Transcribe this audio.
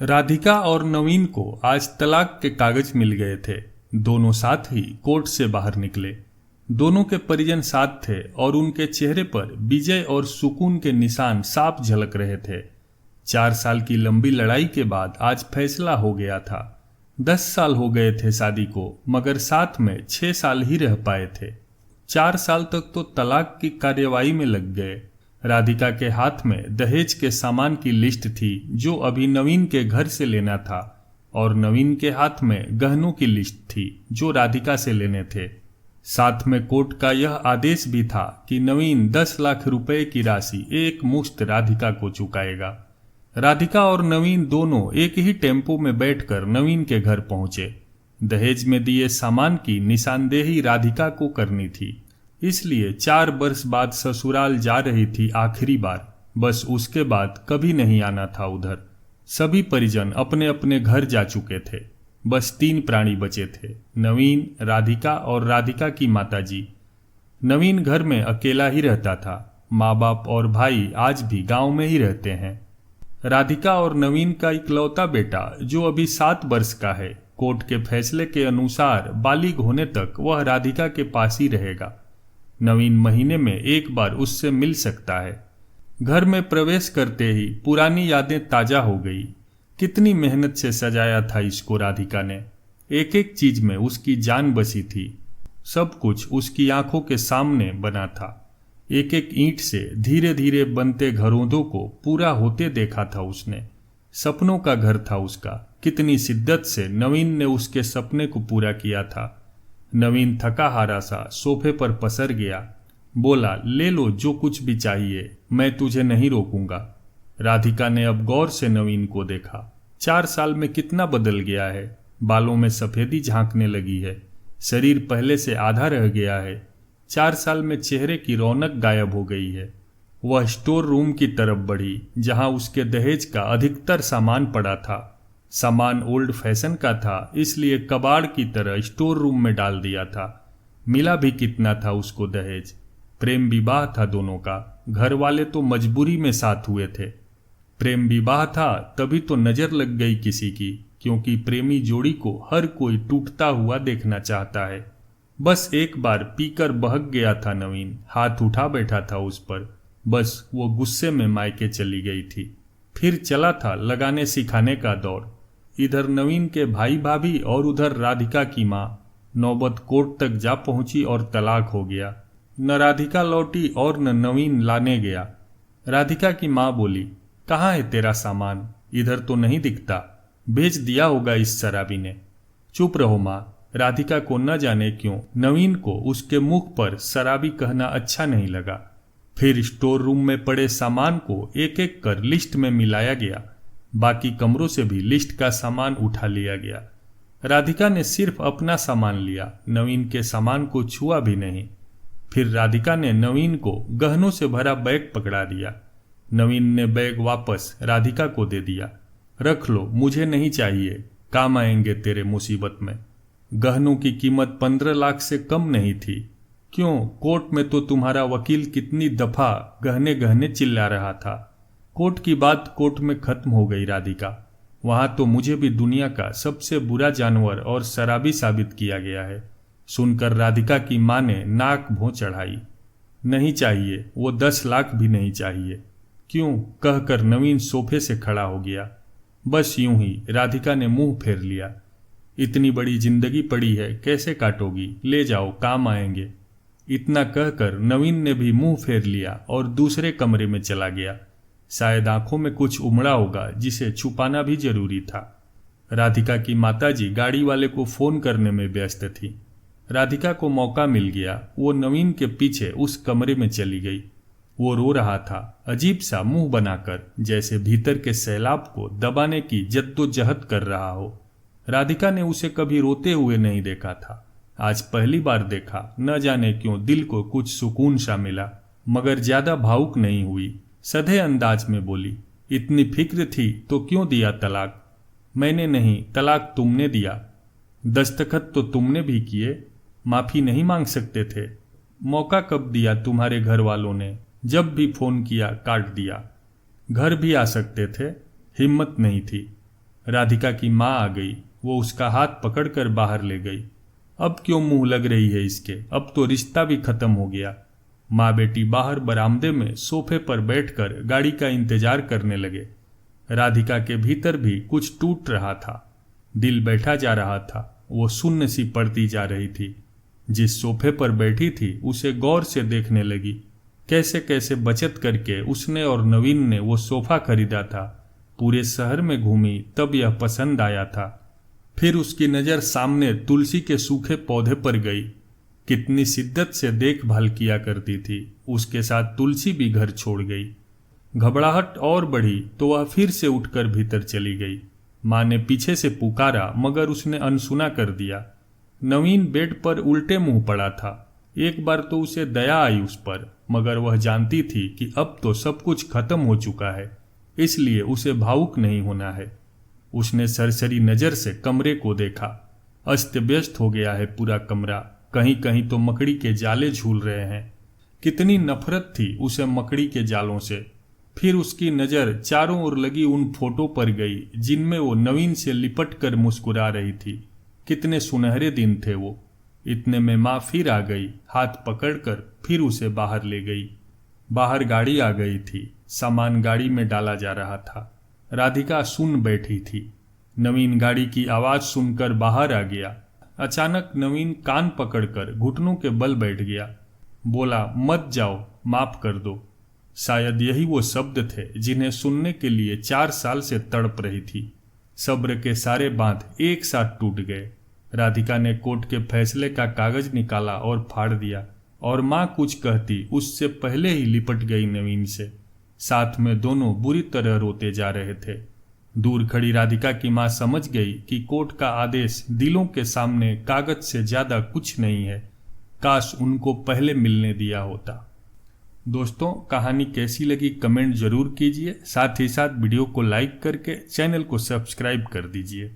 राधिका और नवीन को आज तलाक के कागज मिल गए थे। दोनों साथ ही कोर्ट से बाहर निकले। दोनों के परिजन साथ थे और उनके चेहरे पर विजय और सुकून के निशान साफ झलक रहे थे। 4 साल की लंबी लड़ाई के बाद आज फैसला हो गया था। 10 साल हो गए थे शादी को, मगर साथ में 6 साल ही रह पाए थे। 4 साल तक तो तलाक की कार्यवाही में लग गए। राधिका के हाथ में दहेज के सामान की लिस्ट थी जो अभी नवीन के घर से लेना था, और नवीन के हाथ में गहनों की लिस्ट थी जो राधिका से लेने थे। साथ में कोर्ट का यह आदेश भी था कि नवीन 10 लाख रुपए की राशि एक मुश्त राधिका को चुकाएगा। राधिका और नवीन दोनों एक ही टेम्पो में बैठकर नवीन के घर पहुंचे। दहेज में दिए सामान की निशानदेही राधिका को करनी थी, इसलिए 4 वर्ष बाद ससुराल जा रही थी आखिरी बार। बस उसके बाद कभी नहीं आना था उधर। सभी परिजन अपने अपने घर जा चुके थे। बस 3 प्राणी बचे थे, नवीन, राधिका और राधिका की माताजी। नवीन घर में अकेला ही रहता था। माँ बाप और भाई आज भी गांव में ही रहते हैं। राधिका और नवीन का इकलौता बेटा जो अभी 7 वर्ष का है, कोर्ट के फैसले के अनुसार बालिग होने तक वह राधिका के पास ही रहेगा। नवीन महीने में एक बार उससे मिल सकता है। घर में प्रवेश करते ही पुरानी यादें ताजा हो गई। कितनी मेहनत से सजाया था इसको राधिका ने। एक एक चीज में उसकी जान बसी थी। सब कुछ उसकी आंखों के सामने बना था। एक एक ईंट से धीरे धीरे बनते घरोंदों को पूरा होते देखा था उसने। सपनों का घर था उसका। कितनी शिद्दत से नवीन ने उसके सपने को पूरा किया था। नवीन थका हारा सा सोफे पर पसर गया। बोला, ले लो जो कुछ भी चाहिए, मैं तुझे नहीं रोकूंगा। राधिका ने अब गौर से नवीन को देखा। 4 साल में कितना बदल गया है। बालों में सफेदी झांकने लगी है। शरीर पहले से आधा रह गया है। 4 साल में चेहरे की रौनक गायब हो गई है। वह स्टोर रूम की तरफ बढ़ी जहां उसके दहेज का अधिकतर सामान पड़ा था। सामान ओल्ड फैशन का था, इसलिए कबाड़ की तरह स्टोर रूम में डाल दिया था। मिला भी कितना था उसको दहेज। प्रेम विवाह था दोनों का। घर वाले तो मजबूरी में साथ हुए थे। प्रेम विवाह था तभी तो नजर लग गई किसी की, क्योंकि प्रेमी जोड़ी को हर कोई टूटता हुआ देखना चाहता है। बस एक बार पीकर बहक गया था नवीन। हाथ उठा बैठा था उस पर। बस वो गुस्से में मायके चली गई थी। फिर चला था लगाने सिखाने का दौर। इधर नवीन के भाई भाभी और उधर राधिका की माँ। नौबत कोर्ट तक जा पहुंची और तलाक हो गया। न राधिका लौटी और न नवीन लाने गया। राधिका की माँ बोली, कहाँ है तेरा सामान? इधर तो नहीं दिखता। बेच दिया होगा इस शराबी ने। चुप रहो माँ। राधिका को न जाने क्यों नवीन को उसके मुख पर शराबी कहना अच्छा नहीं लगा। फिर स्टोर रूम में पड़े सामान को एक एक कर लिस्ट में मिलाया गया। बाकी कमरों से भी लिस्ट का सामान उठा लिया गया। राधिका ने सिर्फ अपना सामान लिया, नवीन के सामान को छुआ भी नहीं। फिर राधिका ने नवीन को गहनों से भरा बैग पकड़ा दिया। नवीन ने बैग वापस राधिका को दे दिया। रख लो, मुझे नहीं चाहिए, काम आएंगे तेरे मुसीबत में। गहनों की कीमत 15 लाख से कम नहीं थी। क्यों, कोर्ट में तो तुम्हारा वकील कितनी दफा गहने गहने चिल्ला रहा था। कोर्ट की बात कोर्ट में खत्म हो गई राधिका। वहां तो मुझे भी दुनिया का सबसे बुरा जानवर और शराबी साबित किया गया है। सुनकर राधिका की माँ ने नाक भौं चढ़ाई। नहीं चाहिए, वो 10 लाख भी नहीं चाहिए। क्यों, कहकर नवीन सोफे से खड़ा हो गया। बस यूं ही राधिका ने मुंह फेर लिया। इतनी बड़ी जिंदगी पड़ी है, कैसे काटोगी? ले जाओ, काम आएंगे। इतना कहकर नवीन ने भी मुंह फेर लिया और दूसरे कमरे में चला गया। शायद आंखों में कुछ उमड़ा होगा जिसे छुपाना भी जरूरी था। राधिका की माताजी गाड़ी वाले को फोन करने में व्यस्त थी। राधिका को मौका मिल गया। वो नवीन के पीछे उस कमरे में चली गई। वो रो रहा था, अजीब सा मुंह बनाकर, जैसे भीतर के सैलाब को दबाने की जद्दोजहद कर रहा हो। राधिका ने उसे कभी रोते हुए नहीं देखा था। आज पहली बार देखा। न जाने क्यों दिल को कुछ सुकून सा मिला, मगर ज्यादा भावुक नहीं हुई। सधे अंदाज में बोली, इतनी फिक्र थी तो क्यों दिया तलाक? मैंने नहीं, तलाक तुमने दिया। दस्तखत तो तुमने भी किए। माफी नहीं मांग सकते थे? मौका कब दिया तुम्हारे घर वालों ने? जब भी फोन किया काट दिया। घर भी आ सकते थे, हिम्मत नहीं थी। राधिका की माँ आ गई। वो उसका हाथ पकड़कर बाहर ले गई। अब क्यों मुंह लग रही है इसके, अब तो रिश्ता भी खत्म हो गया। माँ बेटी बाहर बरामदे में सोफे पर बैठकर गाड़ी का इंतजार करने लगे। राधिका के भीतर भी कुछ टूट रहा था। दिल बैठा जा रहा था। वो शून्य सी पड़ती जा रही थी। जिस सोफे पर बैठी थी उसे गौर से देखने लगी। कैसे कैसे बचत करके उसने और नवीन ने वो सोफा खरीदा था। पूरे शहर में घूमी तब यह पसंद आया था। फिर उसकी नज़र सामने तुलसी के सूखे पौधे पर गई। कितनी शिद्दत से देखभाल किया करती थी। उसके साथ तुलसी भी घर छोड़ गई। घबराहट और बढ़ी तो वह फिर से उठकर भीतर चली गई। माँ ने पीछे से पुकारा मगर उसने अनसुना कर दिया। नवीन बेड पर उल्टे मुंह पड़ा था। एक बार तो उसे दया आई उस पर, मगर वह जानती थी कि अब तो सब कुछ खत्म हो चुका है, इसलिए उसे भावुक नहीं होना है। उसने सरसरी नजर से कमरे को देखा। अस्त व्यस्त हो गया है पूरा कमरा। कहीं कहीं तो मकड़ी के जाले झूल रहे हैं। कितनी नफरत थी उसे मकड़ी के जालों से। फिर उसकी नज़र चारों ओर लगी उन फोटो पर गई जिनमें वो नवीन से लिपट कर मुस्कुरा रही थी। कितने सुनहरे दिन थे वो। इतने में माँ फिर आ गई। हाथ पकड़कर फिर उसे बाहर ले गई। बाहर गाड़ी आ गई थी। सामान गाड़ी में डाला जा रहा था। राधिका सुन बैठी थी। नवीन गाड़ी की आवाज़ सुनकर बाहर आ गया। अचानक नवीन कान पकड़कर घुटनों के बल बैठ गया। बोला, मत जाओ, माफ कर दो। शायद यही वो शब्द थे जिन्हें सुनने के लिए 4 साल से तड़प रही थी। सब्र के सारे बांध एक साथ टूट गए। राधिका ने कोर्ट के फैसले का कागज निकाला और फाड़ दिया, और माँ कुछ कहती उससे पहले ही लिपट गई नवीन से। साथ में दोनों बुरी तरह रोते जा रहे थे। दूर खड़ी राधिका की माँ समझ गई कि कोर्ट का आदेश दिलों के सामने कागज से ज्यादा कुछ नहीं है। काश उनको पहले मिलने दिया होता। दोस्तों, कहानी कैसी लगी कमेंट जरूर कीजिए। साथ ही साथ वीडियो को लाइक करके चैनल को सब्सक्राइब कर दीजिए।